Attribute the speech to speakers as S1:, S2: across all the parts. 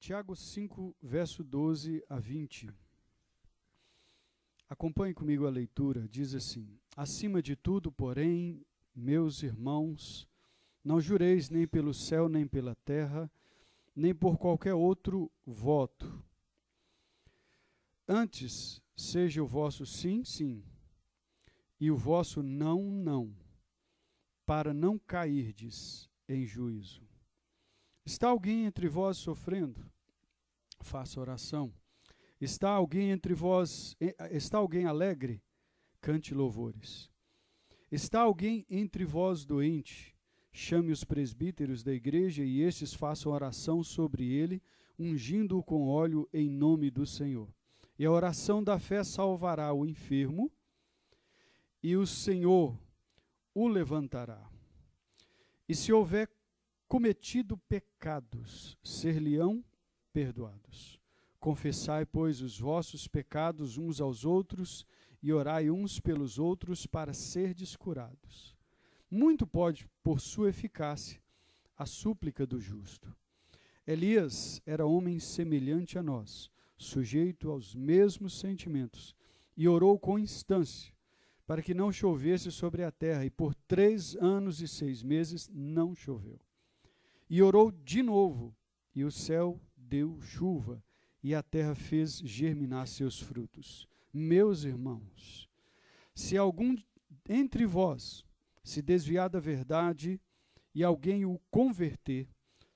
S1: Tiago 5, verso 12 a 20. Acompanhe comigo a leitura. Diz assim: acima de tudo, porém, meus irmãos, não jureis nem pelo céu, nem pela terra, nem por qualquer outro voto. Antes, seja o vosso sim, sim, e o vosso não, não, para não cairdes em juízo. Está alguém entre vós sofrendo? Faça oração. Está alguém alegre? Cante louvores. Está alguém entre vós doente? Chame os presbíteros da igreja e estes façam oração sobre ele, ungindo-o com óleo em nome do Senhor. E a oração da fé salvará o enfermo, e o Senhor o levantará. E se houver cometido pecados, ser-lhe-ão perdoados. Confessai, pois, os vossos pecados uns aos outros e orai uns pelos outros para serdes curados. Muito pode, por sua eficácia, a súplica do justo. Elias era homem semelhante a nós, sujeito aos mesmos sentimentos, e orou com instância, para que não chovesse sobre a terra, e por 3 anos e 6 meses não choveu. E orou de novo, e o céu deu chuva, e a terra fez germinar seus frutos. Meus irmãos, se algum entre vós se desviar da verdade e alguém o converter,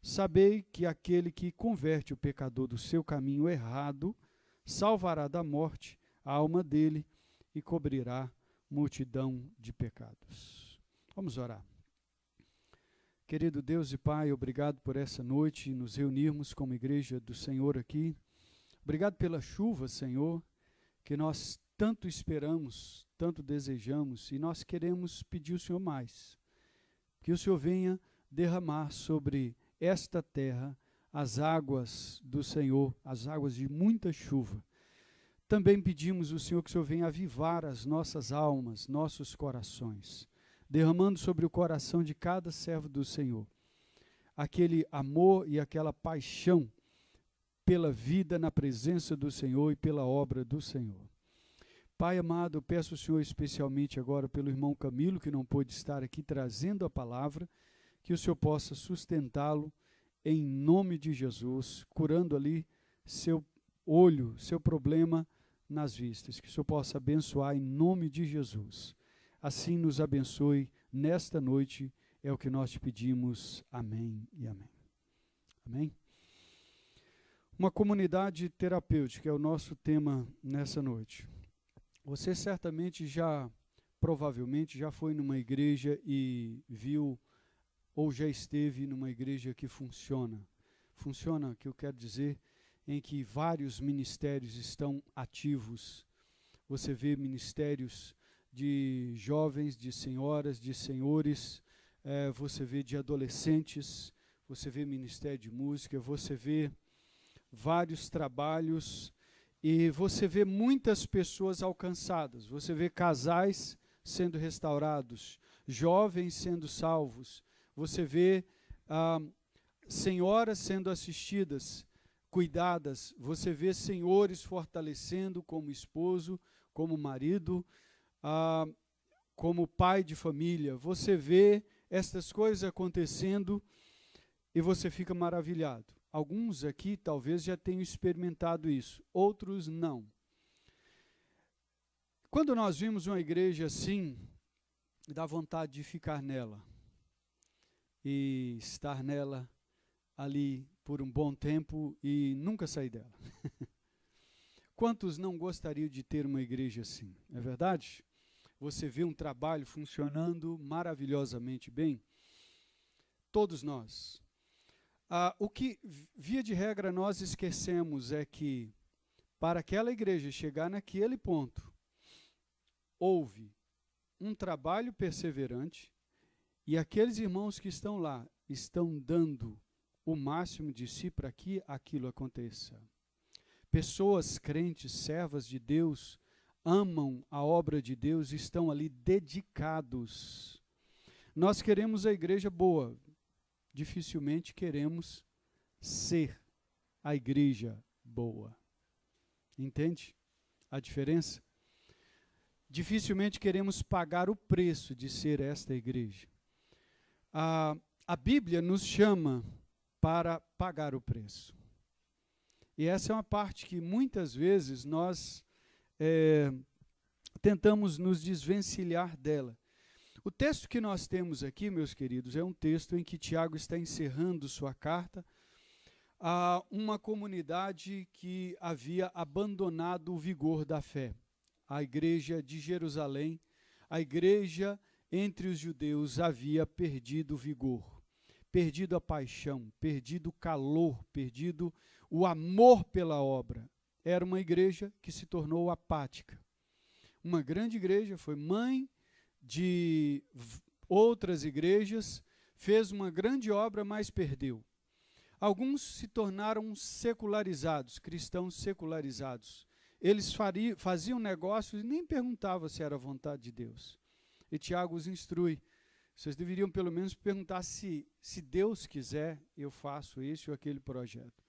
S1: sabei que aquele que converte o pecador do seu caminho errado, salvará da morte a alma dele e cobrirá multidão de pecados. Vamos orar. Querido Deus e Pai, obrigado por essa noite e nos reunirmos como igreja do Senhor aqui. Obrigado pela chuva, Senhor, que nós tanto esperamos, tanto desejamos, e nós queremos pedir ao Senhor mais. Que o Senhor venha derramar sobre esta terra as águas do Senhor, as águas de muita chuva. Também pedimos ao Senhor que o Senhor venha avivar as nossas almas, nossos corações, derramando sobre o coração de cada servo do Senhor aquele amor e aquela paixão pela vida na presença do Senhor e pela obra do Senhor. Pai amado, eu peço ao Senhor especialmente agora pelo irmão Camilo, que não pôde estar aqui trazendo a palavra, que o Senhor possa sustentá-lo em nome de Jesus, curando ali seu olho, seu problema nas vistas, que o Senhor possa abençoar em nome de Jesus. Assim nos abençoe nesta noite, é o que nós te pedimos. Amém e amém. Amém? Uma comunidade terapêutica é o nosso tema nessa noite. Você certamente provavelmente já foi numa igreja e viu, ou já esteve numa igreja que funciona. Funciona, que eu quero dizer, em que vários ministérios estão ativos. Você vê ministérios de jovens, de senhoras, de senhores, você vê de adolescentes, você vê ministério de música, você vê vários trabalhos e você vê muitas pessoas alcançadas, você vê casais sendo restaurados, jovens sendo salvos, você vê senhoras sendo assistidas, cuidadas, você vê senhores fortalecendo como esposo, como marido, como pai de família, você vê estas coisas acontecendo e você fica maravilhado. Alguns aqui talvez já tenham experimentado isso, outros não. Quando nós vimos uma igreja assim, dá vontade de ficar nela e estar nela ali por um bom tempo e nunca sair dela. Quantos não gostariam de ter uma igreja assim? É verdade? Você vê um trabalho funcionando maravilhosamente bem? Todos nós. O que, via de regra, nós esquecemos é que, para aquela igreja chegar naquele ponto, houve um trabalho perseverante e aqueles irmãos que estão lá estão dando o máximo de si para que aquilo aconteça. Pessoas crentes, servas de Deus, amam a obra de Deus e estão ali dedicados. Nós queremos a igreja boa, dificilmente queremos ser a igreja boa. Entende a diferença? Dificilmente queremos pagar o preço de ser esta igreja. A Bíblia nos chama para pagar o preço. E essa é uma parte que muitas vezes nós tentamos nos desvencilhar dela. O texto que nós temos aqui, meus queridos, é um texto em que Tiago está encerrando sua carta a uma comunidade que havia abandonado o vigor da fé. A igreja de Jerusalém, a igreja entre os judeus havia perdido o vigor, perdido a paixão, perdido o calor, perdido o amor pela obra. Era uma igreja que se tornou apática. Uma grande igreja, foi mãe de outras igrejas, fez uma grande obra, mas perdeu. Alguns se tornaram secularizados, cristãos secularizados. Eles faziam negócios e nem perguntavam se era a vontade de Deus. E Tiago os instrui. Vocês deveriam pelo menos perguntar se Deus quiser, eu faço esse ou aquele projeto.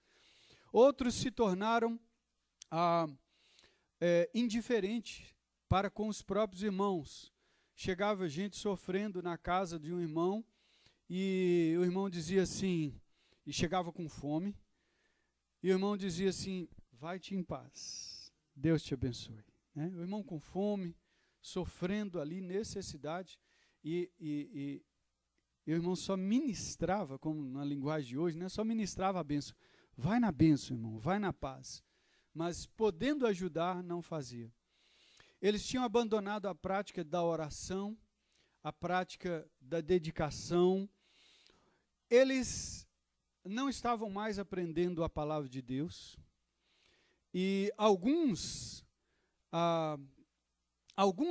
S1: Outros se tornaram indiferentes para com os próprios irmãos. Chegava gente sofrendo na casa de um irmão e o irmão dizia assim, e chegava com fome, e o irmão dizia assim, vai-te em paz, Deus te abençoe. Né? O irmão com fome, sofrendo ali, necessidade, e o irmão só ministrava, como na linguagem de hoje, né? Só ministrava a bênção. Vai na bênção, irmão, vai na paz. Mas podendo ajudar, não fazia. Eles tinham abandonado a prática da oração, a prática da dedicação. Eles não estavam mais aprendendo a palavra de Deus. E alguns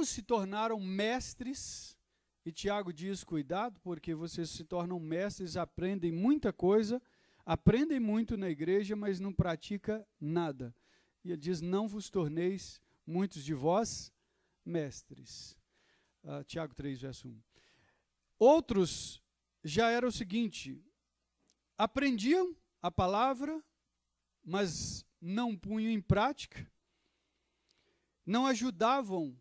S1: se tornaram mestres. E Tiago diz, cuidado, porque vocês se tornam mestres, aprendem muita coisa, aprendem muito na igreja, mas não pratica nada. E ele diz, não vos torneis, muitos de vós, mestres. Tiago 3, verso 1. Outros já era o seguinte, aprendiam a palavra, mas não punham em prática, não ajudavam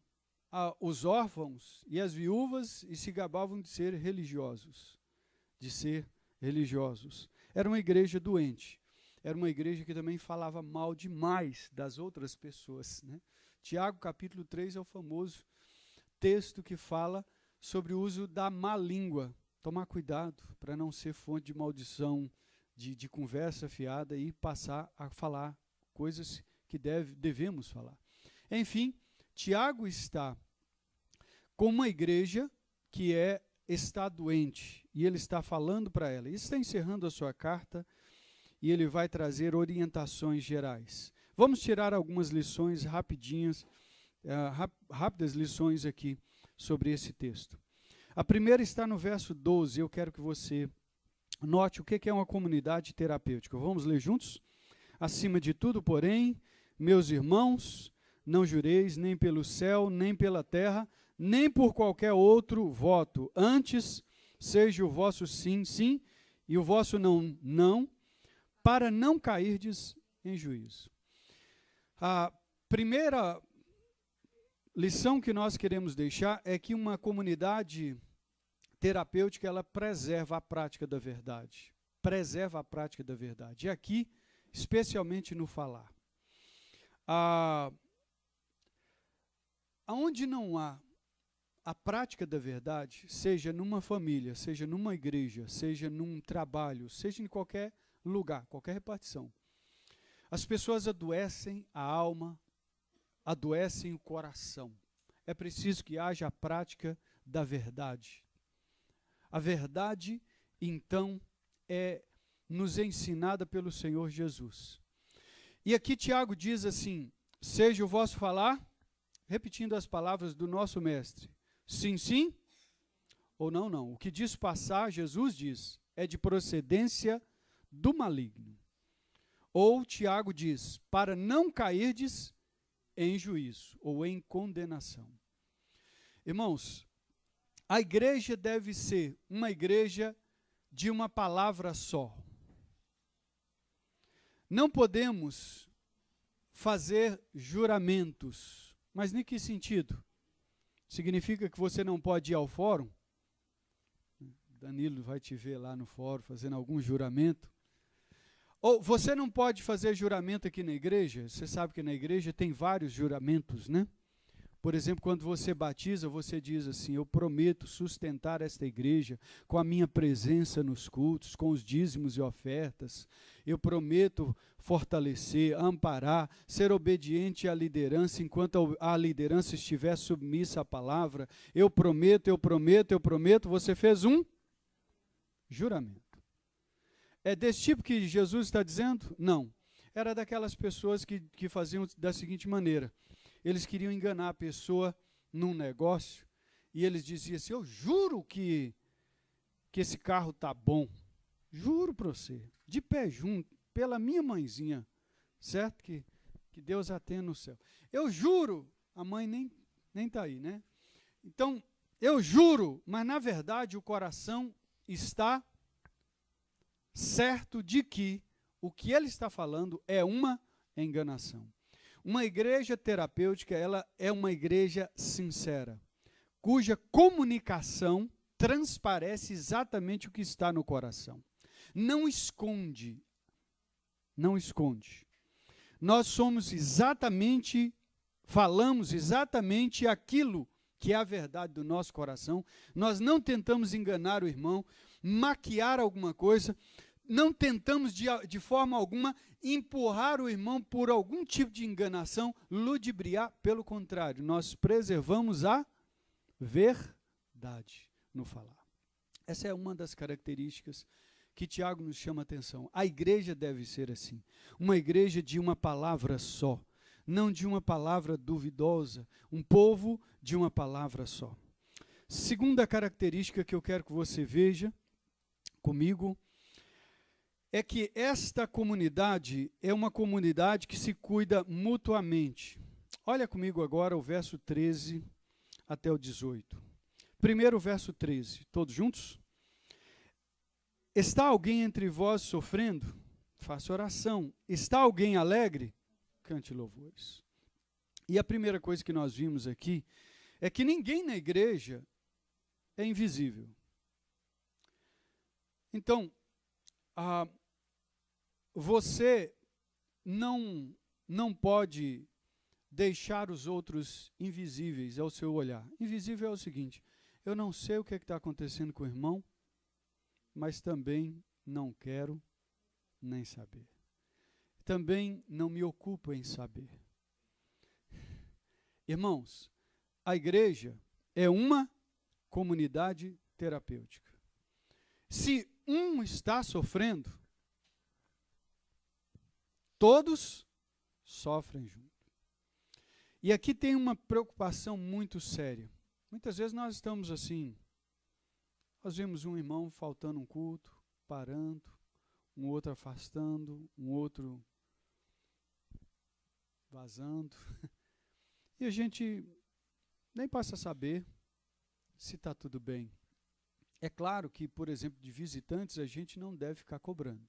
S1: os órfãos e as viúvas e se gabavam de ser religiosos, Era uma igreja doente, era uma igreja que também falava mal demais das outras pessoas, né? Tiago capítulo 3 é o famoso texto que fala sobre o uso da má língua. Tomar cuidado para não ser fonte de maldição, de conversa fiada e passar a falar coisas que devemos falar. Enfim, Tiago está com uma igreja que está doente e ele está falando para ela. Ele está encerrando a sua carta e ele vai trazer orientações gerais. Vamos tirar algumas lições rapidinhas, rápidas lições aqui sobre esse texto. A primeira está no verso 12, eu quero que você note o que é uma comunidade terapêutica. Vamos ler juntos? Acima de tudo, porém, meus irmãos, não jureis nem pelo céu, nem pela terra, nem por qualquer outro voto. Antes, seja o vosso sim, sim, e o vosso não, não, para não cairdes em juízo. A primeira lição que nós queremos deixar é que uma comunidade terapêutica, ela preserva a prática da verdade. Preserva a prática da verdade. E aqui, especialmente no falar. Aonde não há a prática da verdade, seja numa família, seja numa igreja, seja num trabalho, seja em qualquer lugar, qualquer repartição, as pessoas adoecem a alma, adoecem o coração. É preciso que haja a prática da verdade. A verdade, então, é nos ensinada pelo Senhor Jesus. E aqui Tiago diz assim, seja o vosso falar, repetindo as palavras do nosso mestre, sim, sim, ou não, não. O que diz passar, Jesus diz, é de procedência do maligno. Ou Tiago diz, para não cairdes em juízo ou em condenação. Irmãos, a igreja deve ser uma igreja de uma palavra só. Não podemos fazer juramentos. Mas em que sentido? Significa que você não pode ir ao fórum? Danilo vai te ver lá no fórum fazendo algum juramento. Ou você não pode fazer juramento aqui na igreja? Você sabe que na igreja tem vários juramentos, né? Por exemplo, quando você batiza, você diz assim: eu prometo sustentar esta igreja com a minha presença nos cultos, com os dízimos e ofertas. Eu prometo fortalecer, amparar, ser obediente à liderança enquanto a liderança estiver submissa à palavra. Eu prometo, eu prometo, eu prometo. Você fez um juramento. É desse tipo que Jesus está dizendo? Não. Era daquelas pessoas que faziam da seguinte maneira. Eles queriam enganar a pessoa num negócio e eles diziam assim: eu juro que esse carro está bom. Juro para você, de pé junto, pela minha mãezinha, certo? Que Deus a tenha no céu. Eu juro, a mãe nem está aí, né? Então, eu juro, mas na verdade o coração está certo de que o que ele está falando é uma enganação. Uma igreja terapêutica, ela é uma igreja sincera, cuja comunicação transparece exatamente o que está no coração. Não esconde, não esconde. Nós somos exatamente, falamos exatamente aquilo que é a verdade do nosso coração. Nós não tentamos enganar o irmão, maquiar alguma coisa, não tentamos de forma alguma empurrar o irmão por algum tipo de enganação, ludibriar. Pelo contrário, nós preservamos a verdade no falar. Essa é uma das características que Tiago nos chama a atenção. A igreja deve ser assim, uma igreja de uma palavra só, não de uma palavra duvidosa, um povo de uma palavra só. Segunda característica que eu quero que você veja comigo é que esta comunidade é uma comunidade que se cuida mutuamente. Olha comigo agora o verso 13 até o 18. Primeiro verso 13, todos juntos? Está alguém entre vós sofrendo? Faça oração. Está alguém alegre? Cante louvores. E a primeira coisa que nós vimos aqui é que ninguém na igreja é invisível. Então, você não pode deixar os outros invisíveis ao seu olhar. Invisível é o seguinte: eu não sei o que está acontecendo com o irmão, mas também não quero nem saber. Também não me ocupo em saber. Irmãos, a igreja é uma comunidade terapêutica. Se um está sofrendo, todos sofrem junto. E aqui tem uma preocupação muito séria. Muitas vezes nós estamos assim, nós vemos um irmão faltando um culto, parando, um outro afastando, um outro vazando. E a gente nem passa a saber se está tudo bem. É claro que, por exemplo, de visitantes a gente não deve ficar cobrando.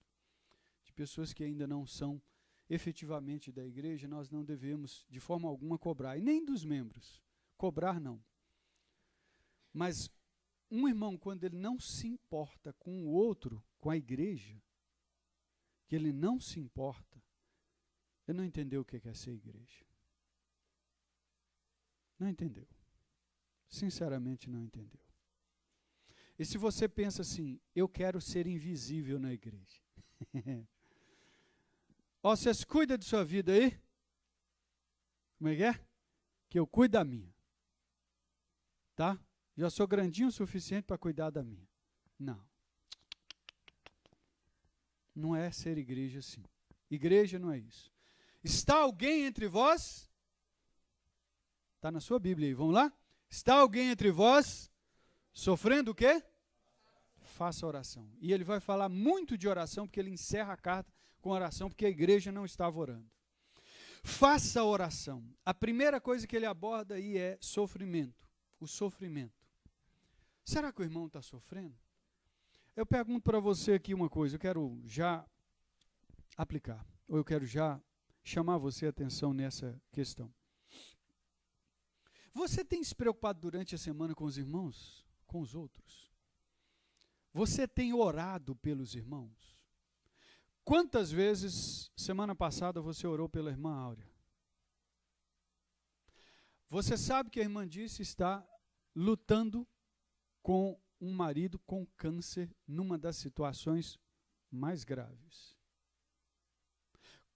S1: De pessoas que ainda não são efetivamente da igreja, nós não devemos de forma alguma cobrar, e nem dos membros. Cobrar não. Mas um irmão, quando ele não se importa com o outro, com a igreja, que ele não se importa, ele não entendeu o que é ser igreja. Não entendeu. Sinceramente não entendeu. E se você pensa assim: eu quero ser invisível na igreja. Ó, vocês cuidam de sua vida aí? Como é que é? Que eu cuido da minha. Tá? Já sou grandinho o suficiente para cuidar da minha. Não. Não é ser igreja assim. Igreja não é isso. Está alguém entre vós? Está na sua Bíblia aí, vamos lá? Está alguém entre vós sofrendo o quê? Faça oração. E ele vai falar muito de oração, porque ele encerra a carta com oração, porque a igreja não estava orando. Faça a oração. A primeira coisa que ele aborda aí é sofrimento. O sofrimento. Será que o irmão está sofrendo? Eu pergunto para você aqui uma coisa, eu quero já aplicar. ou eu quero já chamar você a atenção nessa questão. Você tem se preocupado durante a semana com os irmãos, com os outros? Você tem orado pelos irmãos? Quantas vezes, semana passada, você orou pela irmã Áurea? Você sabe que a irmã Disse está lutando com um marido com câncer numa das situações mais graves.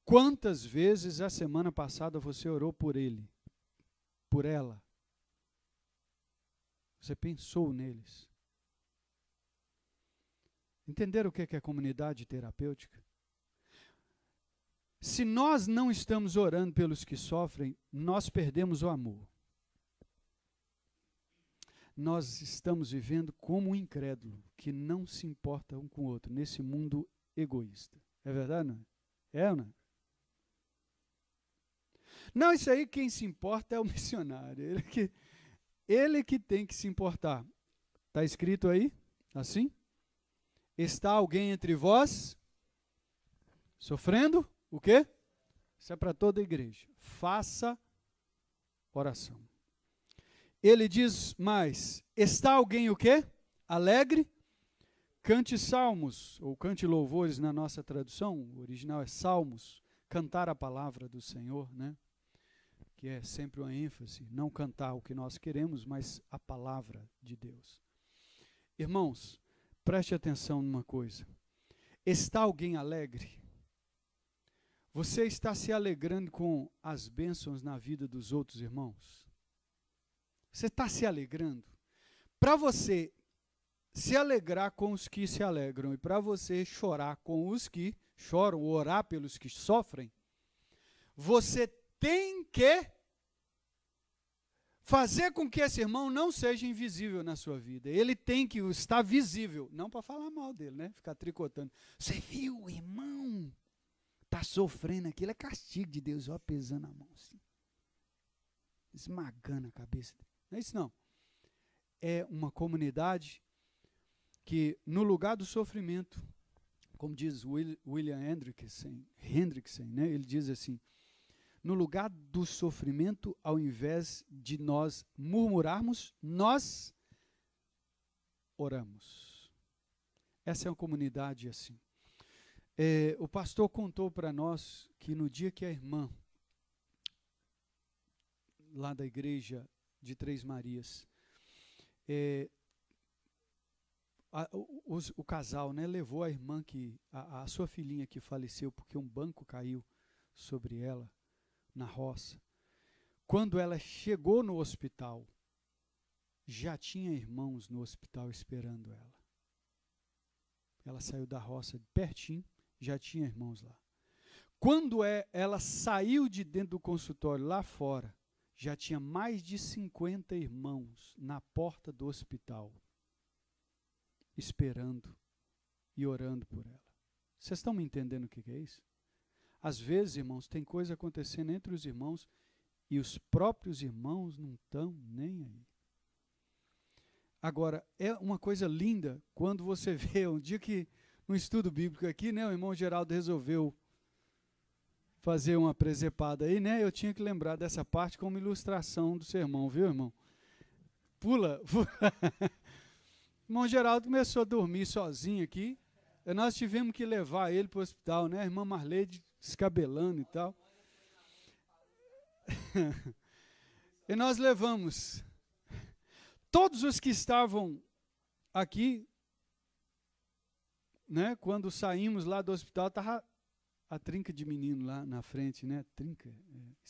S1: Quantas vezes a semana passada você orou por ele, por ela? Você pensou neles? Entenderam o que é comunidade terapêutica? Se nós não estamos orando pelos que sofrem, nós perdemos o amor. Nós estamos vivendo como um incrédulo, que não se importa um com o outro, nesse mundo egoísta. É verdade, não é? É ou não é? Não, isso aí quem se importa é o missionário. Ele que tem que se importar. Está escrito aí, assim? Está alguém entre vós sofrendo? O quê? Isso é para toda a igreja. Faça oração. Ele diz mais, está alguém o quê? Alegre? Cante salmos, ou cante louvores na nossa tradução, o original é salmos, cantar a palavra do Senhor, né? Que é sempre uma ênfase, não cantar o que nós queremos, mas a palavra de Deus. Irmãos, preste atenção numa coisa. Está alguém alegre? Você está se alegrando com as bênçãos na vida dos outros irmãos? Você está se alegrando? Para você se alegrar com os que se alegram e para você chorar com os que choram, orar pelos que sofrem, você tem que fazer com que esse irmão não seja invisível na sua vida. Ele tem que estar visível, não para falar mal dele, né? Ficar tricotando. Você viu, o irmão está sofrendo aquilo, é castigo de Deus, ó, pesando a mão assim, esmagando a cabeça dele. Não é isso não. É uma comunidade que no lugar do sofrimento, como diz William Hendrickson, né, ele diz assim, no lugar do sofrimento, ao invés de nós murmurarmos, nós oramos. Essa é uma comunidade assim. O pastor contou para nós que no dia que a irmã, lá da igreja de Três Marias, o casal, né, levou a irmã, a sua filhinha que faleceu porque um banco caiu sobre ela, na roça. Quando ela chegou no hospital, já tinha irmãos no hospital esperando ela. Ela saiu da roça pertinho, já tinha irmãos lá. Quando ela saiu de dentro do consultório lá fora, já tinha mais de 50 irmãos na porta do hospital, esperando e orando por ela. Vocês estão me entendendo o que é isso? Às vezes, irmãos, tem coisa acontecendo entre os irmãos e os próprios irmãos não estão nem aí. Agora, é uma coisa linda quando você vê, um dia que, no estudo bíblico aqui, né, o irmão Geraldo resolveu fazer uma presepada aí, né, eu tinha que lembrar dessa parte como ilustração do sermão, viu, irmão? Pula. O irmão Geraldo começou a dormir sozinho aqui, e nós tivemos que levar ele para o hospital, né, a irmã Marleide descabelando e tal. E nós levamos. Todos os que estavam aqui, né, quando saímos lá do hospital, estava a trinca de menino lá na frente, né? Trinca,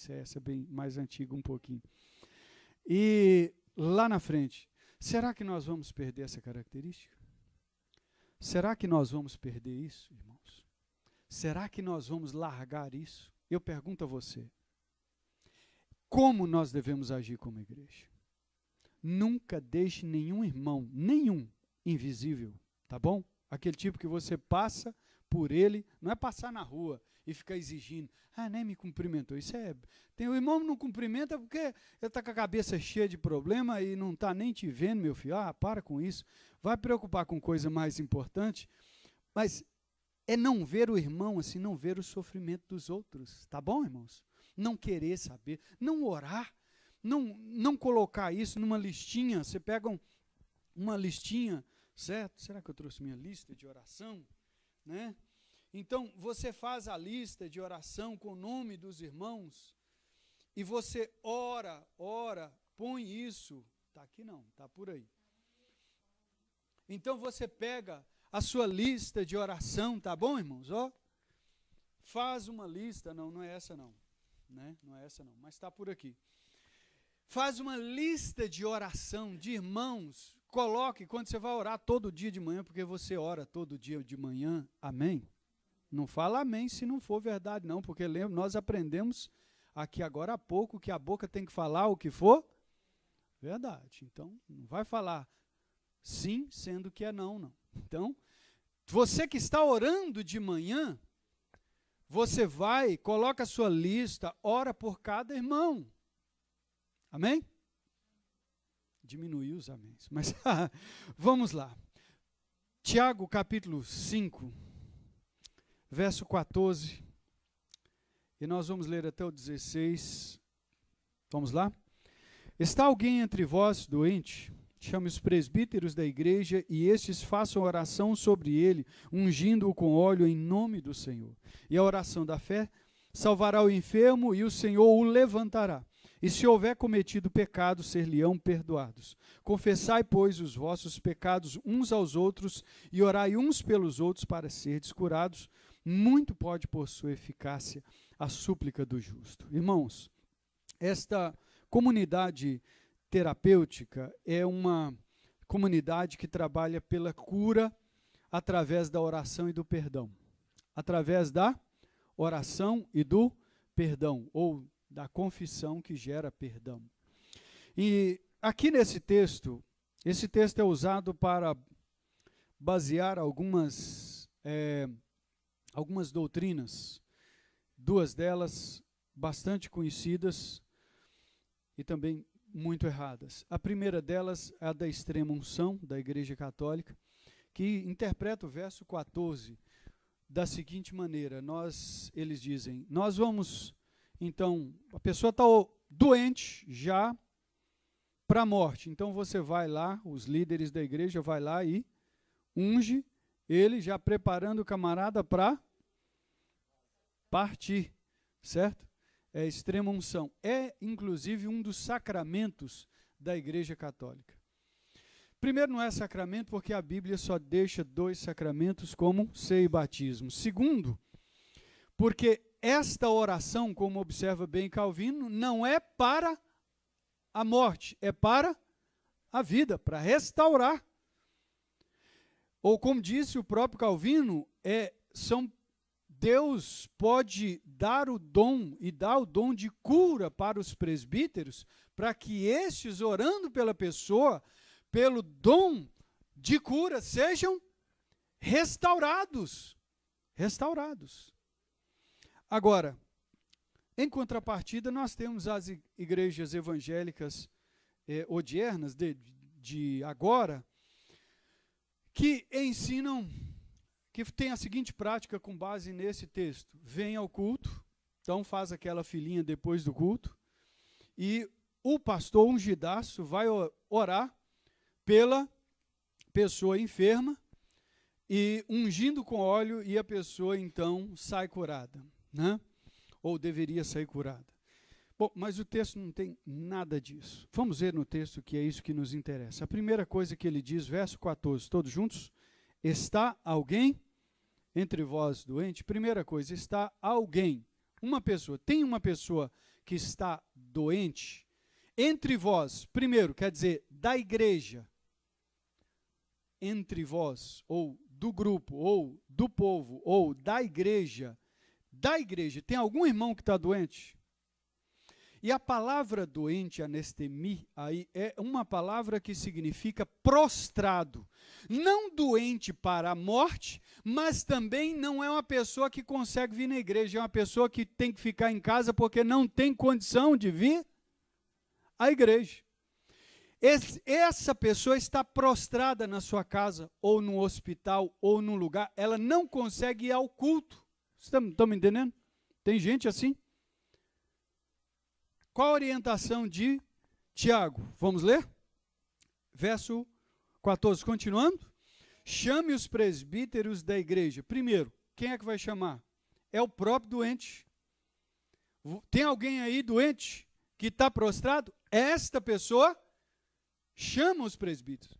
S1: essa é bem mais antiga um pouquinho. E lá na frente, será que nós vamos perder essa característica? Será que nós vamos perder isso, irmãos? Será que nós vamos largar isso? Eu pergunto a você, como nós devemos agir como igreja? Nunca deixe nenhum irmão, nenhum invisível, tá bom? Aquele tipo que você passa por ele, não é passar na rua e ficar exigindo, nem me cumprimentou. Isso tem o irmão que não cumprimenta porque ele está com a cabeça cheia de problema e não está nem te vendo, meu filho. Para com isso. Vai preocupar com coisa mais importante. Mas é não ver o irmão assim, não ver o sofrimento dos outros. Tá bom, irmãos? Não querer saber, não orar, não colocar isso numa listinha. Você pega uma listinha, certo? Será que eu trouxe minha lista de oração? Né? Então, você faz a lista de oração com o nome dos irmãos e você ora, põe isso. Está aqui não, está por aí. Então, você pega a sua lista de oração, tá bom, irmãos? Ó, faz uma lista, não é essa não, né? Não é essa não, mas está por aqui. Faz uma lista de oração de irmãos, coloque quando você vai orar todo dia de manhã, porque você ora todo dia de manhã, amém? Não fala amém se não for verdade não, porque lembra, nós aprendemos aqui agora há pouco que a boca tem que falar o que for verdade. Então, não vai falar sim, sendo que é não. Então, você que está orando de manhã, você vai, coloca a sua lista, ora por cada irmão. Amém? Diminuiu os améns, mas vamos lá. Tiago capítulo 5, verso 14, e nós vamos ler até o 16. Vamos lá? Está alguém entre vós doente? Chame os presbíteros da igreja e estes façam oração sobre ele, ungindo-o com óleo em nome do Senhor. E a oração da fé salvará o enfermo e o Senhor o levantará. E se houver cometido pecado, ser-lhe-ão perdoados. Confessai, pois, os vossos pecados uns aos outros e orai uns pelos outros para serdes curados. Muito pode, por sua eficácia, a súplica do justo. Irmãos, esta comunidade terapêutica é uma comunidade que trabalha pela cura através da oração e do perdão. Através da oração e do perdão, ou da confissão que gera perdão. E aqui nesse texto, esse texto é usado para basear algumas doutrinas, duas delas bastante conhecidas e também muito erradas. A primeira delas é a da extrema unção da Igreja Católica, que interpreta o verso 14 da seguinte maneira: eles dizem, nós vamos, então, a pessoa está doente já para a morte, então você vai lá, os líderes da igreja vai lá e unge ele, já preparando o camarada para partir, certo? É extrema unção. É, inclusive, um dos sacramentos da Igreja Católica. Primeiro, não é sacramento porque a Bíblia só deixa 2 sacramentos como ceia e batismo. Segundo, porque esta oração, como observa bem Calvino, não é para a morte, é para a vida, para restaurar. Ou como disse o próprio Calvino, Deus pode dar o dom e dá o dom de cura para os presbíteros, para que estes, orando pela pessoa, pelo dom de cura, sejam restaurados. Restaurados. Agora, em contrapartida, nós temos as igrejas evangélicas odiernas de agora, que ensinam, que tem a seguinte prática com base nesse texto: vem ao culto, então faz aquela filinha depois do culto, e o pastor ungidaço vai orar pela pessoa enferma, e ungindo com óleo, e a pessoa então sai curada, né? Ou deveria sair curada. Bom, mas o texto não tem nada disso. Vamos ver no texto que é isso que nos interessa. A primeira coisa que ele diz, verso 14, todos juntos: está alguém entre vós doente? Primeira coisa, está alguém, uma pessoa. Tem uma pessoa que está doente entre vós. Primeiro, quer dizer, da igreja. Entre vós, ou do grupo, ou do povo, ou da igreja. Da igreja. Tem algum irmão que está doente? E a palavra doente, anestemi, aí é uma palavra que significa prostrado. Não doente para a morte, mas também não é uma pessoa que consegue vir na igreja, é uma pessoa que tem que ficar em casa porque não tem condição de vir à igreja. essa pessoa está prostrada na sua casa, ou no hospital, ou num lugar, ela não consegue ir ao culto. Estão me entendendo? Tem gente assim. Qual a orientação de Tiago? Vamos ler? Verso 14, continuando. Chame os presbíteros da igreja. Primeiro, quem é que vai chamar? É o próprio doente. Tem alguém aí doente que está prostrado? Esta pessoa chama os presbíteros.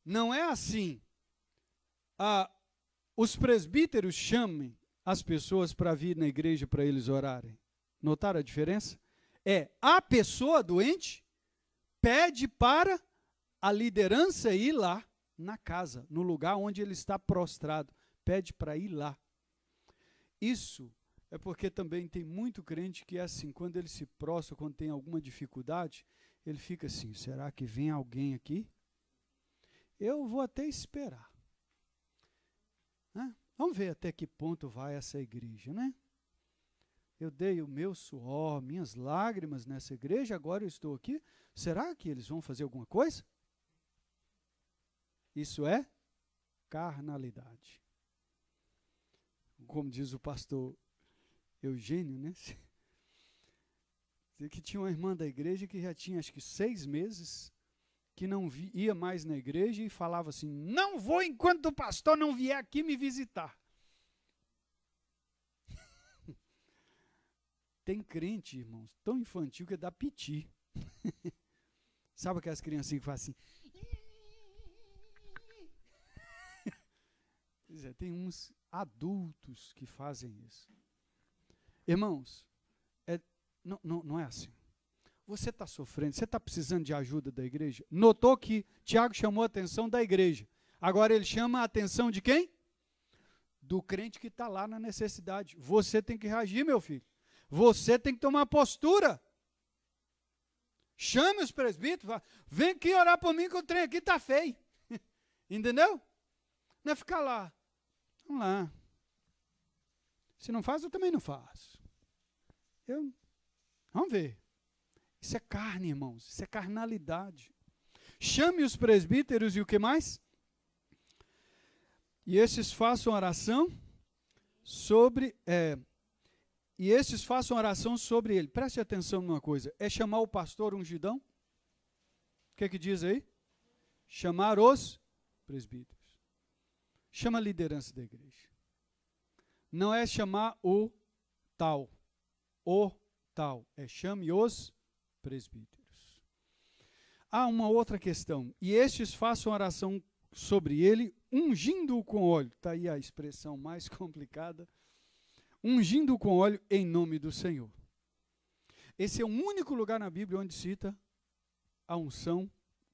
S1: Não é assim. Os presbíteros chamem as pessoas para vir na igreja para eles orarem. Notaram a diferença? A pessoa doente pede para a liderança ir lá na casa, no lugar onde ele está prostrado. Pede para ir lá. Isso é porque também tem muito crente que é assim, quando ele se prostra, quando tem alguma dificuldade, ele fica assim, será que vem alguém aqui? Eu vou até esperar. Vamos ver até que ponto vai essa igreja, né? Eu dei o meu suor, minhas lágrimas nessa igreja, agora eu estou aqui. Será que eles vão fazer alguma coisa? Isso é carnalidade. Como diz o pastor Eugênio, né? Que tinha uma irmã da igreja que já tinha acho que 6 meses que não ia mais na igreja e falava assim, não vou enquanto o pastor não vier aqui me visitar. Tem crente, irmãos, tão infantil que dá piti. Sabe aquelas criancinhas que fazem assim? Tem uns adultos que fazem isso. Irmãos, não é assim. Você está sofrendo, você está precisando de ajuda da igreja? Notou que Tiago chamou a atenção da igreja. Agora ele chama a atenção de quem? Do crente que está lá na necessidade. Você tem que reagir, meu filho. Você tem que tomar postura. Chame os presbíteros. Vem aqui orar por mim que o trem aqui está feio. Entendeu? Não é ficar lá. Vamos lá. Se não faz, eu também não faço. Vamos ver. Isso é carne, irmãos. Isso é carnalidade. Chame os presbíteros e o que mais? E esses façam oração sobre... ele. Preste atenção numa coisa. É chamar o pastor ungidão? O que diz aí? Chamar os presbíteros. Chama a liderança da igreja. Não é chamar o tal. É chame os presbíteros. Há uma outra questão. E estes façam oração sobre ele, ungindo-o com óleo. Está aí a expressão mais complicada. Ungindo-o com óleo em nome do Senhor. Esse é o único lugar na Bíblia onde cita a unção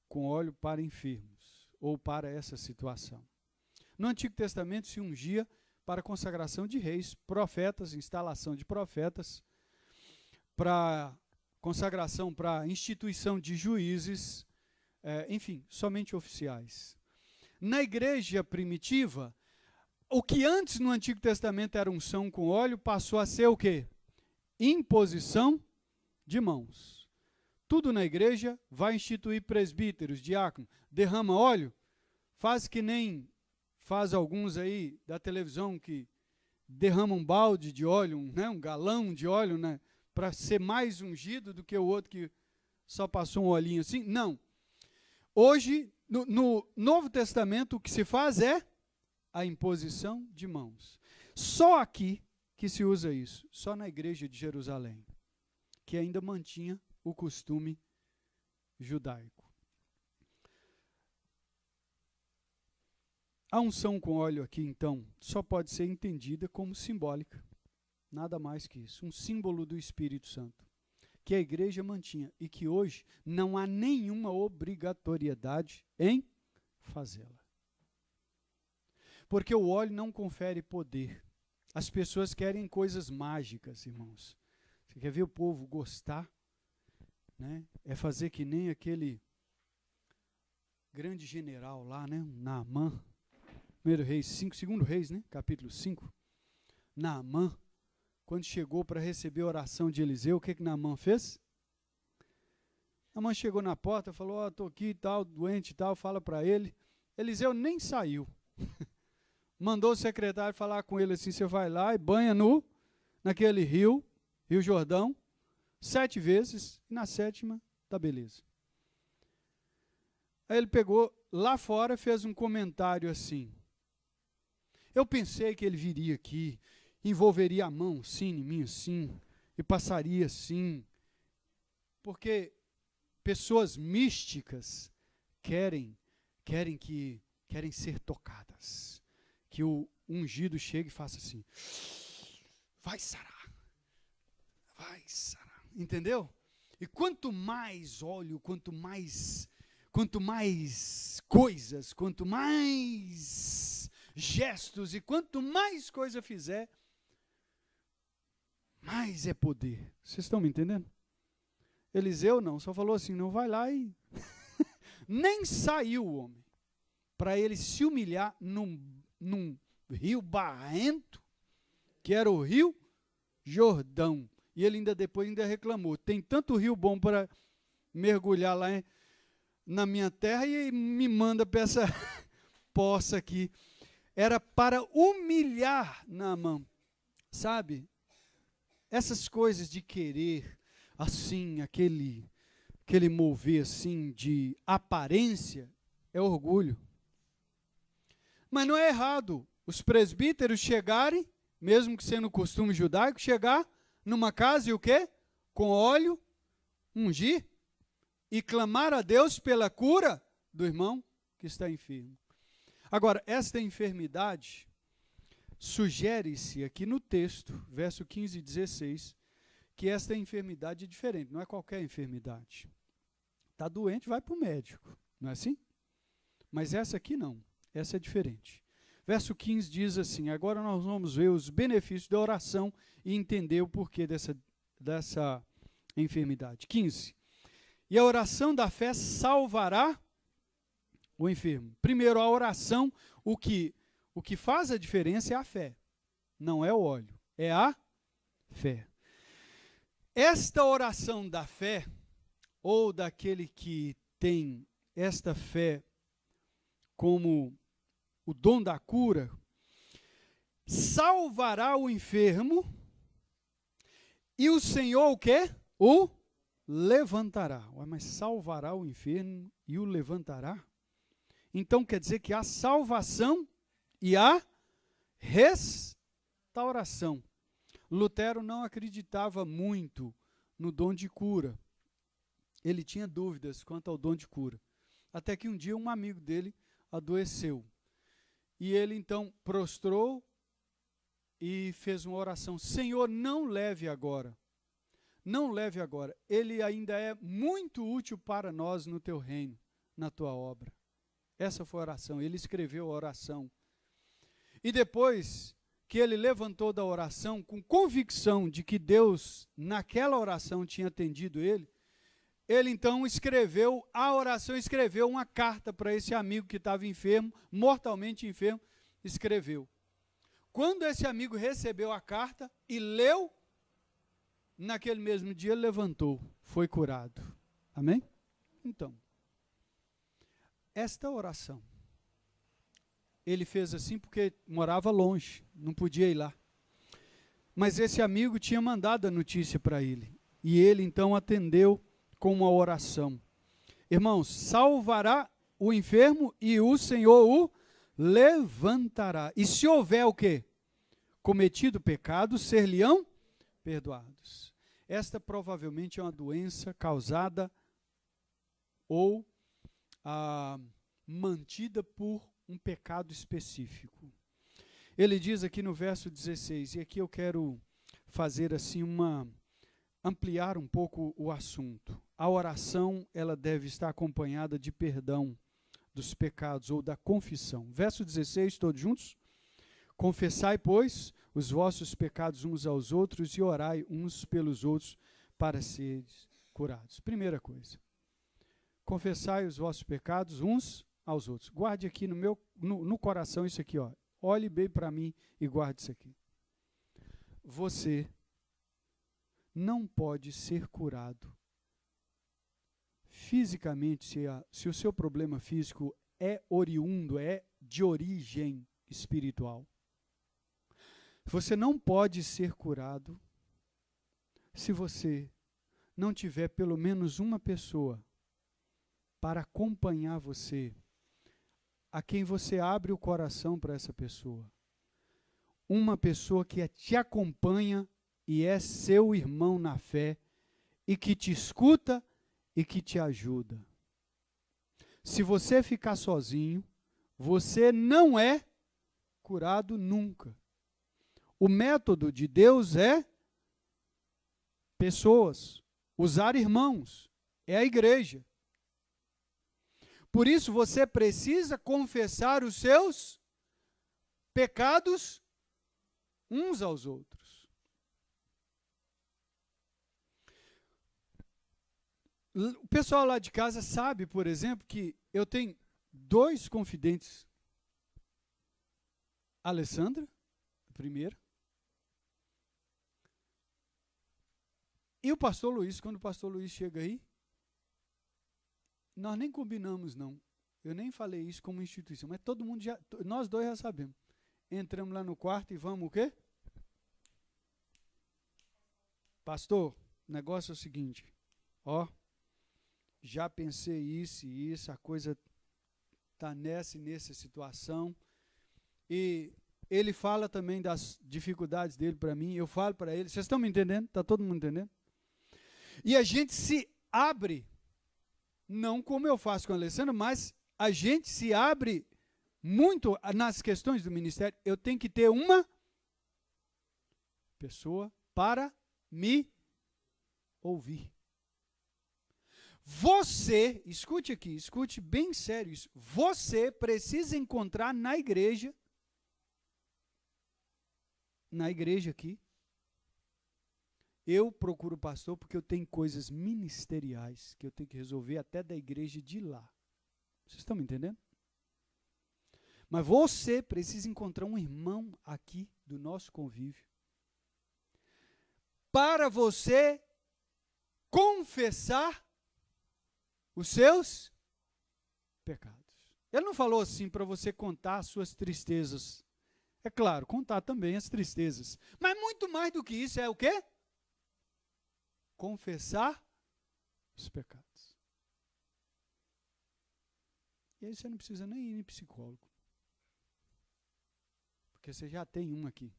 S1: com óleo para enfermos, ou para essa situação. No Antigo Testamento se ungia para consagração de reis, profetas, instalação de profetas, para consagração para instituição de juízes, enfim, somente oficiais. Na igreja primitiva, o que antes no Antigo Testamento era unção com óleo, passou a ser o quê? Imposição de mãos. Tudo na igreja vai instituir presbíteros, diáconos, derrama óleo, faz que nem faz alguns aí da televisão que derrama um balde de óleo, um galão de óleo, né, para ser mais ungido do que o outro que só passou um olhinho assim. Não. Hoje, no Novo Testamento, o que se faz é a imposição de mãos. Só aqui que se usa isso, só na igreja de Jerusalém, que ainda mantinha o costume judaico. A unção com óleo aqui, então, só pode ser entendida como simbólica. Nada mais que isso. Um símbolo do Espírito Santo, que a igreja mantinha e que hoje não há nenhuma obrigatoriedade em fazê-la. Porque o óleo não confere poder. As pessoas querem coisas mágicas, irmãos. Você quer ver o povo gostar? Né? É fazer que nem aquele grande general lá, né? Naamã. 1 Reis 5, 2 Reis, né? Capítulo 5. Naamã, quando chegou para receber a oração de Eliseu, o que Naamã fez? Naamã chegou na porta, falou, ó, estou aqui e tal, doente e tal, fala para ele. Eliseu nem saiu. Mandou o secretário falar com ele assim, você vai lá e banha naquele rio Jordão, 7 vezes, e na 7ª, tá beleza. Aí ele pegou, lá fora, fez um comentário assim, eu pensei que ele viria aqui, envolveria a mão, sim, em mim, assim, e passaria assim, porque pessoas místicas querem ser tocadas, que o ungido chegue e faça assim, vai sarar, entendeu? E quanto mais óleo, quanto mais coisas, quanto mais gestos e quanto mais coisa fizer, mais é poder. Vocês estão me entendendo? Eliseu não, só falou assim, não, vai lá e... Nem saiu o homem, para ele se humilhar num rio barrento, que era o rio Jordão. E ele depois reclamou, tem tanto rio bom para mergulhar lá na minha terra e me manda para essa poça aqui. Era para humilhar Naamã, sabe? Essas coisas de querer, assim, aquele mover assim de aparência, é orgulho. Mas não é errado os presbíteros chegarem, mesmo que sendo costume judaico, chegar numa casa e o quê? Com óleo, ungir e clamar a Deus pela cura do irmão que está enfermo. Agora, esta enfermidade, sugere-se aqui no texto, verso 15 e 16, que esta enfermidade é diferente, não é qualquer enfermidade. Está doente, vai para o médico, não é assim? Mas essa aqui não, essa é diferente. Verso 15 diz assim, agora nós vamos ver os benefícios da oração e entender o porquê dessa enfermidade. 15. E a oração da fé salvará o enfermo. Primeiro, a oração, o que faz a diferença é a fé. Não é o óleo, é a fé. Esta oração da fé, ou daquele que tem esta fé como o dom da cura, salvará o enfermo e o Senhor o quê? O levantará. Ué, mas salvará o enfermo e o levantará? Então quer dizer que há salvação e há restauração. Lutero não acreditava muito no dom de cura. Ele tinha dúvidas quanto ao dom de cura. Até que um dia um amigo dele adoeceu. E ele então prostrou e fez uma oração. Senhor, não leve agora. Não leve agora. Ele ainda é muito útil para nós no teu reino, na tua obra. Essa foi a oração. Ele escreveu a oração. E depois que ele levantou da oração, com convicção de que Deus, naquela oração, tinha atendido ele então escreveu a oração, escreveu uma carta para esse amigo que estava enfermo, mortalmente enfermo, escreveu. Quando esse amigo recebeu a carta e leu, naquele mesmo dia ele levantou, foi curado. Amém? Então, esta oração, ele fez assim porque morava longe, não podia ir lá. Mas esse amigo tinha mandado a notícia para ele, e ele então atendeu com uma oração. Irmãos, salvará o enfermo e o Senhor o levantará. E se houver o quê? Cometido pecado, ser-lhe-ão perdoados. Esta provavelmente é uma doença causada ou mantida por um pecado específico. Ele diz aqui no verso 16, e aqui eu quero fazer assim ampliar um pouco o assunto. A oração, ela deve estar acompanhada de perdão dos pecados ou da confissão. Verso 16, todos juntos? Confessai, pois, os vossos pecados uns aos outros e orai uns pelos outros para seres curados. Primeira coisa. Confessai os vossos pecados uns aos outros. Guarde aqui no coração isso aqui, ó. Olhe bem para mim e guarde isso aqui. Você não pode ser curado fisicamente, se o seu problema físico é oriundo, é de origem espiritual, você não pode ser curado se você não tiver pelo menos uma pessoa para acompanhar você, a quem você abre o coração para essa pessoa. Uma pessoa que te acompanha e é seu irmão na fé e que te escuta e que te ajuda. Se você ficar sozinho, você não é curado nunca. O método de Deus é pessoas, usar irmãos, é a igreja. Por isso você precisa confessar os seus pecados uns aos outros. O pessoal lá de casa sabe, por exemplo, que eu tenho 2 confidentes. A Alessandra, a primeira, e o pastor Luiz. Quando o pastor Luiz chega aí, nós nem combinamos, não. Eu nem falei isso como instituição, mas todo mundo nós 2 já sabemos. Entramos lá no quarto e vamos o quê? Pastor, o negócio é o seguinte, ó, já pensei isso e isso, a coisa está nessa situação, e ele fala também das dificuldades dele para mim, eu falo para ele, vocês estão me entendendo? Está todo mundo entendendo? E a gente se abre, não como eu faço com a Alessandra, mas a gente se abre muito nas questões do ministério. Eu tenho que ter uma pessoa para me ouvir. Você, escute aqui, escute bem sério isso. Você precisa encontrar na igreja aqui. Eu procuro o pastor porque eu tenho coisas ministeriais que eu tenho que resolver até da igreja de lá. Vocês estão me entendendo? Mas você precisa encontrar um irmão aqui do nosso convívio para você confessar os seus pecados. Ele não falou assim para você contar as suas tristezas. É claro, contar também as tristezas. Mas muito mais do que isso é o quê? Confessar os pecados. E aí você não precisa nem ir em psicólogo. Porque você já tem um aqui.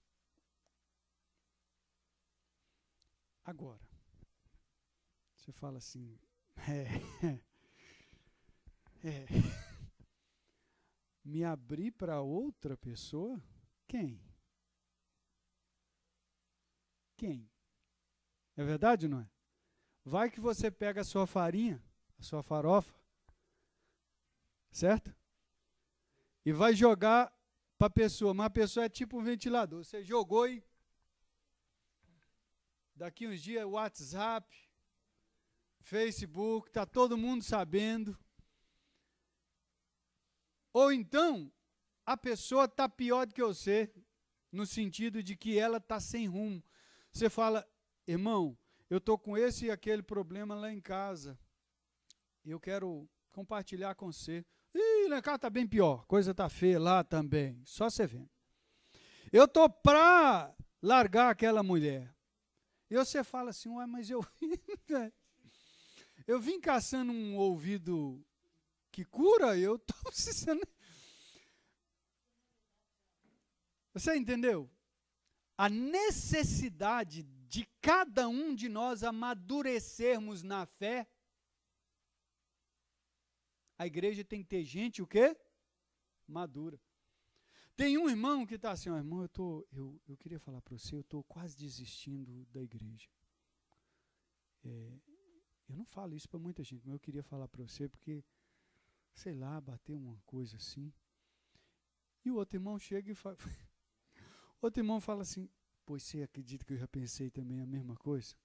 S1: Agora, você fala assim, me abrir para outra pessoa? Quem? Quem? É verdade ou não é? Vai que você pega a sua farinha, a sua farofa, certo? E vai jogar para a pessoa, mas a pessoa é tipo um ventilador. Você jogou e daqui uns dias WhatsApp, Facebook, está todo mundo sabendo. Ou então, a pessoa está pior do que você, no sentido de que ela está sem rumo. Você fala, irmão, eu estou com esse e aquele problema lá em casa. Eu quero compartilhar com você. Ih, lá em casa está bem pior, coisa está feia lá também, só você vendo. Eu estou para largar aquela mulher. E você fala assim, ué, mas eu vim caçando um ouvido que cura, eu estou precisando. Você entendeu? A necessidade de cada um de nós amadurecermos na fé. A igreja tem que ter gente, o quê? Madura. Tem um irmão que está assim, ó, irmão, eu queria falar para você, eu estou quase desistindo da igreja. Eu não falo isso para muita gente, mas eu queria falar para você porque, sei lá, bateu uma coisa assim. E o outro irmão chega e fala... Outro irmão fala assim, pois você acredita que eu já pensei também a mesma coisa?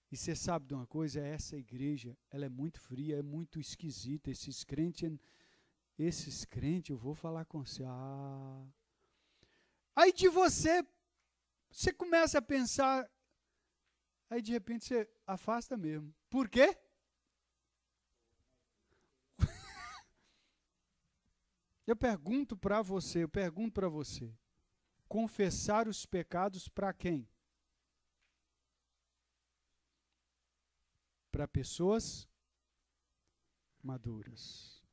S1: E você sabe de uma coisa, essa igreja, ela é muito fria, é muito esquisita, esses crentes, eu vou falar com você. Aí de você começa a pensar, aí de repente você afasta mesmo. Por quê? Eu pergunto para você, confessar os pecados para quem? Para pessoas maduras.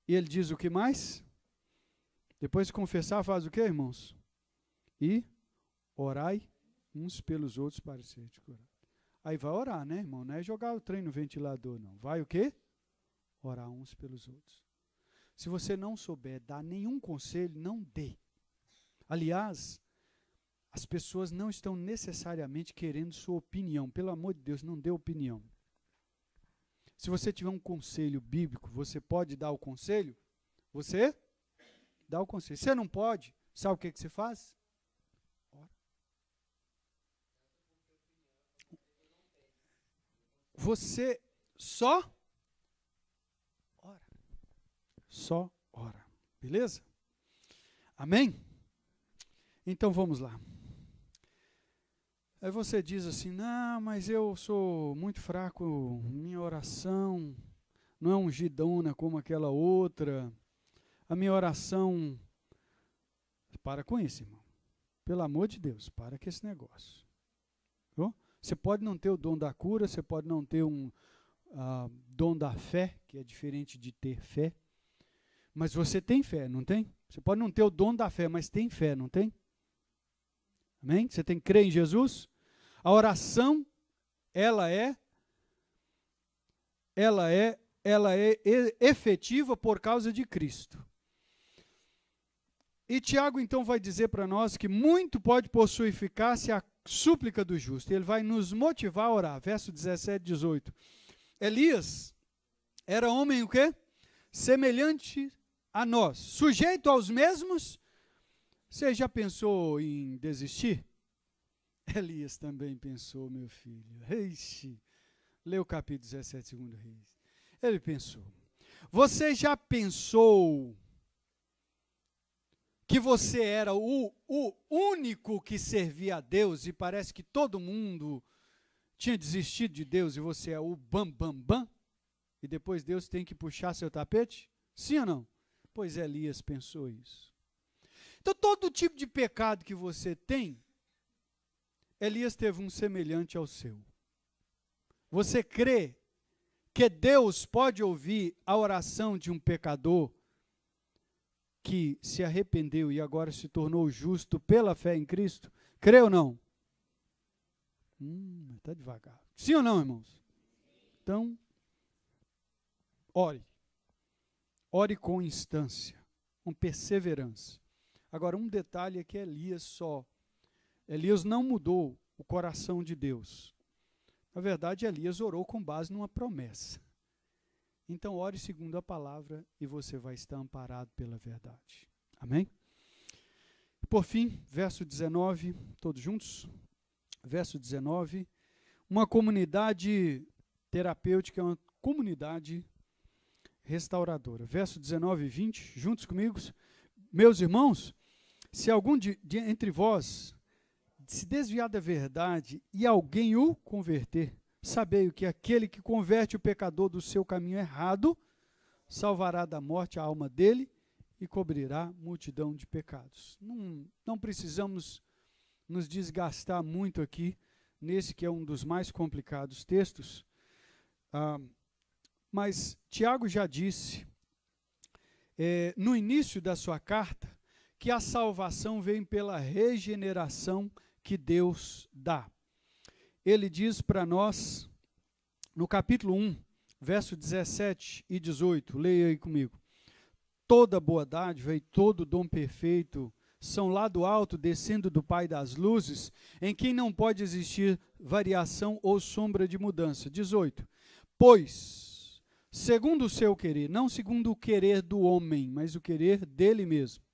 S1: E ele diz o que mais? Depois de confessar, faz o que, irmãos? E orai uns pelos outros para ser curado. Aí vai orar, né, irmão? Não é jogar o trem no ventilador, não. Vai o quê? Orar uns pelos outros. Se você não souber dar nenhum conselho, não dê. Aliás, as pessoas não estão necessariamente querendo sua opinião. Pelo amor de Deus, não dê opinião. Se você tiver um conselho bíblico, você pode dar o conselho? Você dá o conselho. Você não pode, sabe o que você faz? Ora. Você só ora. Só ora. Beleza? Amém? Então vamos lá. Aí você diz assim, não, mas eu sou muito fraco, minha oração não é ungidona como aquela outra, a minha oração... Para com isso, irmão. Pelo amor de Deus, para com esse negócio. Viu? Você pode não ter o dom da cura, você pode não ter dom da fé, que é diferente de ter fé, mas você tem fé, não tem? Você pode não ter o dom da fé, mas tem fé, não tem? Amém? Você tem que crer em Jesus? A oração, ela é efetiva por causa de Cristo. E Tiago então vai dizer para nós que muito pode possuir eficácia a súplica do justo. Ele vai nos motivar a orar. Verso 17 e 18. Elias era homem o quê? Semelhante a nós, sujeito aos mesmos. Você já pensou em desistir? Elias também pensou, meu filho. Eixe, lê o capítulo 17, 2 Reis. Ele pensou. Você já pensou que você era o único que servia a Deus e parece que todo mundo tinha desistido de Deus e você é o bam? E depois Deus tem que puxar seu tapete? Sim ou não? Pois Elias pensou isso. Então, todo tipo de pecado que você tem, Elias teve um semelhante ao seu. Você crê que Deus pode ouvir a oração de um pecador que se arrependeu e agora se tornou justo pela fé em Cristo? Crê ou não? Está devagar. Sim ou não, irmãos? Então, ore. Ore com instância, com perseverança. Agora, um detalhe é que Elias não mudou o coração de Deus. Na verdade, Elias orou com base numa promessa. Então, ore segundo a palavra e você vai estar amparado pela verdade. Amém? Por fim, verso 19, todos juntos? Verso 19, uma comunidade terapêutica é uma comunidade restauradora. Verso 19 e 20, juntos comigo. Meus irmãos, se algum entre vós se desviar da verdade e alguém o converter, sabei que aquele que converte o pecador do seu caminho errado, salvará da morte a alma dele e cobrirá multidão de pecados. Não precisamos nos desgastar muito aqui, nesse que é um dos mais complicados textos, mas Tiago já disse, no início da sua carta, que a salvação vem pela regeneração que Deus dá. Ele diz para nós, no capítulo 1, verso 17 e 18, leia aí comigo. Toda boa dádiva e todo dom perfeito são lá do alto, descendo do Pai das luzes, em quem não pode existir variação ou sombra de mudança. 18. Pois, segundo o seu querer, não segundo o querer do homem, mas o querer dele mesmo,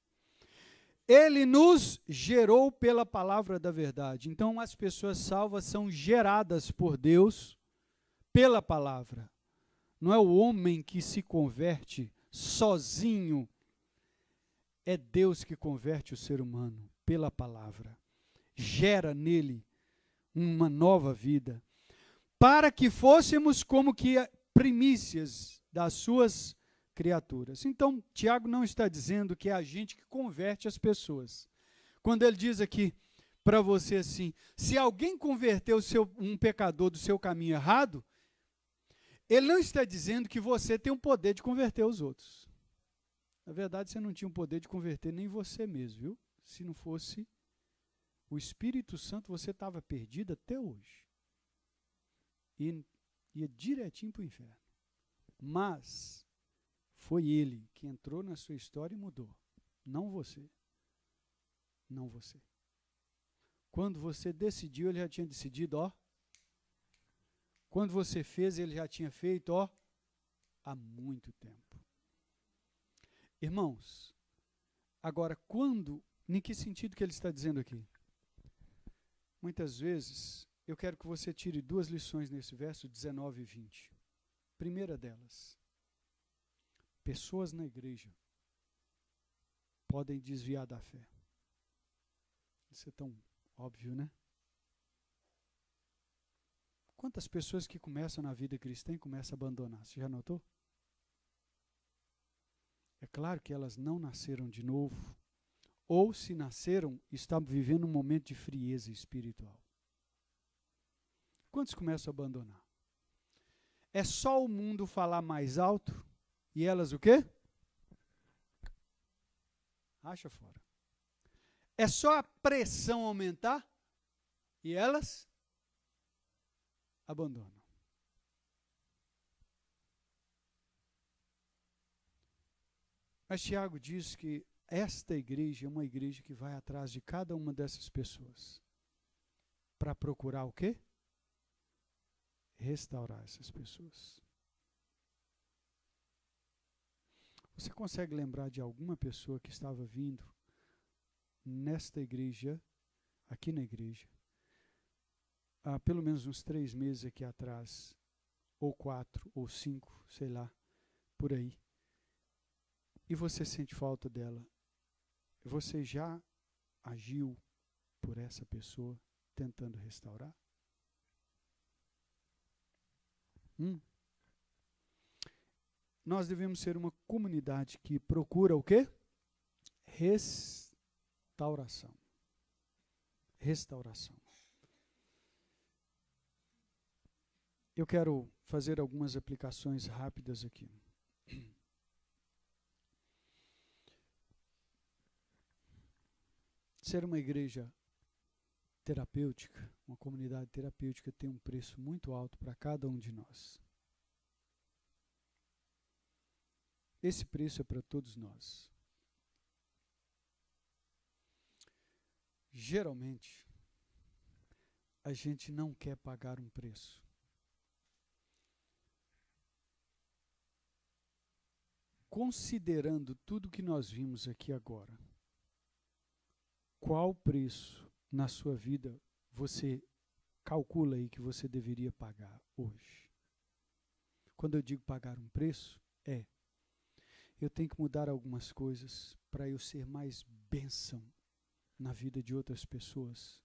S1: ele nos gerou pela palavra da verdade. Então, as pessoas salvas são geradas por Deus pela palavra. Não é o homem que se converte sozinho. É Deus que converte o ser humano pela palavra. Gera nele uma nova vida. Para que fôssemos como que primícias das suas criaturas. Então, Tiago não está dizendo que é a gente que converte as pessoas. Quando ele diz aqui para você assim, se alguém converter um pecador do seu caminho errado, ele não está dizendo que você tem o poder de converter os outros. Na verdade, você não tinha o poder de converter nem você mesmo, viu? Se não fosse o Espírito Santo, você estava perdido até hoje. E ia direitinho para o inferno. Mas foi ele que entrou na sua história e mudou. Não você. Não você. Quando você decidiu, ele já tinha decidido, ó. Quando você fez, ele já tinha feito, ó, há muito tempo. Irmãos, agora, em que sentido que ele está dizendo aqui? Muitas vezes, eu quero que você tire 2 lições nesse verso 19 e 20. Primeira delas, pessoas na igreja podem desviar da fé. Isso é tão óbvio, né? Quantas pessoas que começam na vida cristã e começam a abandonar? Você já notou? É claro que elas não nasceram de novo, ou se nasceram, estão vivendo um momento de frieza espiritual. Quantos começam a abandonar? É só o mundo falar mais alto e elas o quê? Racha fora. É só a pressão aumentar e elas abandonam. Mas Tiago diz que esta igreja é uma igreja que vai atrás de cada uma dessas pessoas para procurar o quê? Restaurar essas pessoas. Você consegue lembrar de alguma pessoa que estava vindo nesta igreja, aqui na igreja, há pelo menos uns 3 meses aqui atrás, ou 4, ou 5, sei lá, por aí, e você sente falta dela? Você já agiu por essa pessoa tentando restaurar? Nós devemos ser uma comunidade que procura o quê? Restauração. Restauração. Eu quero fazer algumas aplicações rápidas aqui. Ser uma igreja terapêutica, uma comunidade terapêutica, tem um preço muito alto para cada um de nós. Esse preço é para todos nós. Geralmente, a gente não quer pagar um preço. Considerando tudo que nós vimos aqui agora, qual preço na sua vida você calcula aí que você deveria pagar hoje? Quando eu digo pagar um preço, eu tenho que mudar algumas coisas para eu ser mais bênção na vida de outras pessoas.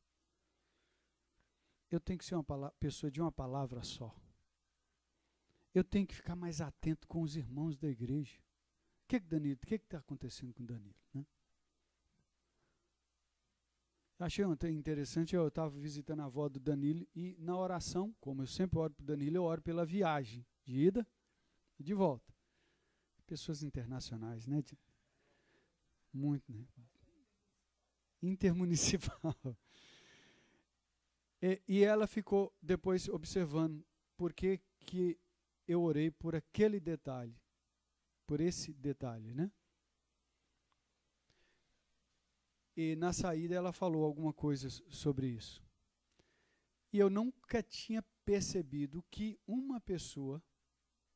S1: Eu tenho que ser uma pessoa de uma palavra só. Eu tenho que ficar mais atento com os irmãos da igreja. O que está acontecendo com o Danilo? Né? Achei interessante, eu estava visitando a avó do Danilo e na oração, como eu sempre oro para o Danilo, eu oro pela viagem de ida e de volta. Pessoas internacionais, né? Muito, né? Intermunicipal. E ela ficou depois observando por que eu orei por aquele detalhe, por esse detalhe, né? E na saída ela falou alguma coisa sobre isso. E eu nunca tinha percebido que uma pessoa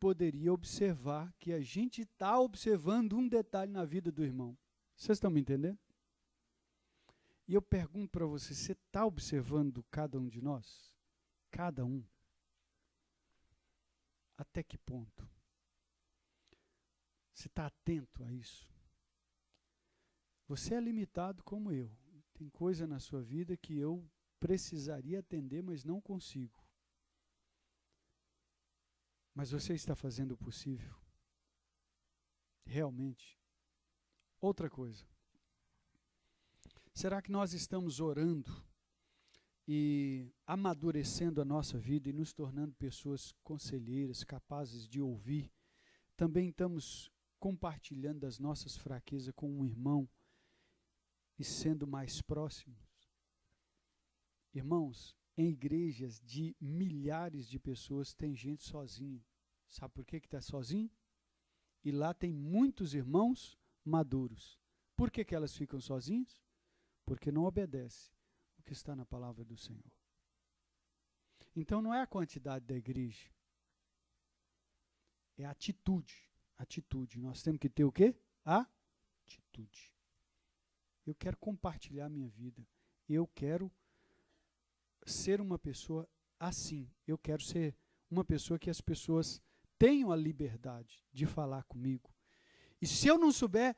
S1: poderia observar que a gente está observando um detalhe na vida do irmão. Vocês estão me entendendo? E eu pergunto para você, você está observando cada um de nós? Cada um? Até que ponto? Você está atento a isso? Você é limitado como eu. Tem coisa na sua vida que eu precisaria atender, mas não consigo. Mas você está fazendo o possível? realmente. Outra coisa. Será que nós estamos orando e amadurecendo a nossa vida e nos tornando pessoas conselheiras, capazes de ouvir? Também estamos compartilhando das nossas fraquezas com um irmão e sendo mais próximos? Irmãos, em igrejas de milhares de pessoas tem gente sozinha. Sabe por que está sozinho? E lá tem muitos irmãos maduros. Por que elas ficam sozinhas? Porque não obedecem o que está na palavra do Senhor. Então não é a quantidade da igreja, é a atitude. Atitude. Nós temos que ter o quê? Atitude. Eu quero compartilhar minha vida. Eu quero ser uma pessoa assim. Eu quero ser uma pessoa que as pessoas tenham a liberdade de falar comigo. E se eu não souber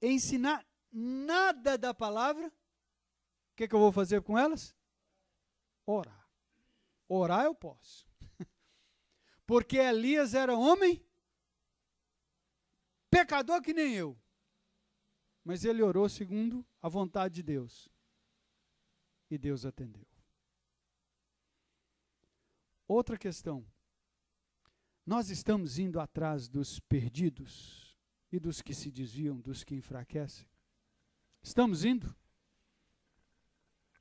S1: ensinar nada da palavra, o que eu vou fazer com elas? Orar. Orar eu posso. Porque Elias era homem pecador que nem eu. Mas ele orou segundo a vontade de Deus. E Deus atendeu. Outra questão. Nós estamos indo atrás dos perdidos e dos que se desviam, dos que enfraquecem? Estamos indo?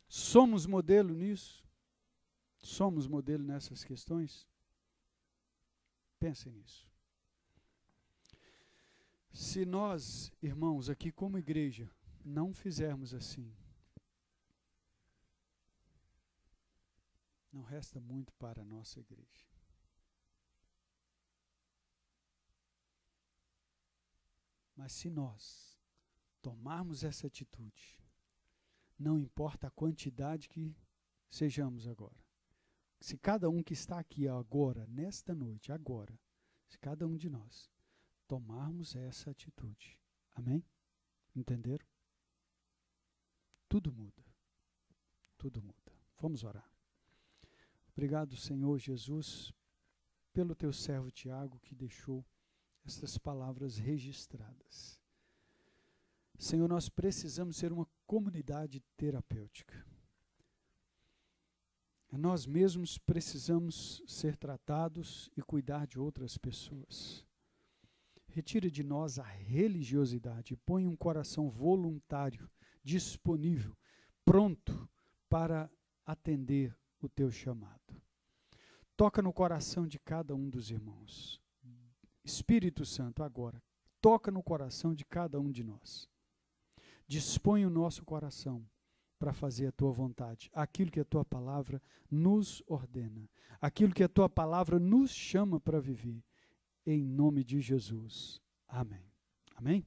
S1: Somos modelo nisso? Somos modelo nessas questões? Pensem nisso. Se nós, irmãos, aqui como igreja, não fizermos assim, não resta muito para a nossa igreja. Mas se nós tomarmos essa atitude, não importa a quantidade que sejamos agora, se cada um que está aqui agora, nesta noite, agora, se cada um de nós tomarmos essa atitude, amém? Entenderam? Tudo muda. Tudo muda. Vamos orar. Obrigado, Senhor Jesus, pelo teu servo Tiago que deixou estas palavras registradas. Senhor, nós precisamos ser uma comunidade terapêutica. Nós mesmos precisamos ser tratados e cuidar de outras pessoas. Retira de nós a religiosidade e põe um coração voluntário, disponível, pronto para atender o teu chamado. Toca no coração de cada um dos irmãos. Espírito Santo, agora, toca no coração de cada um de nós. Dispõe o nosso coração para fazer a tua vontade, aquilo que a tua palavra nos ordena, aquilo que a tua palavra nos chama para viver. Em nome de Jesus. Amém. Amém?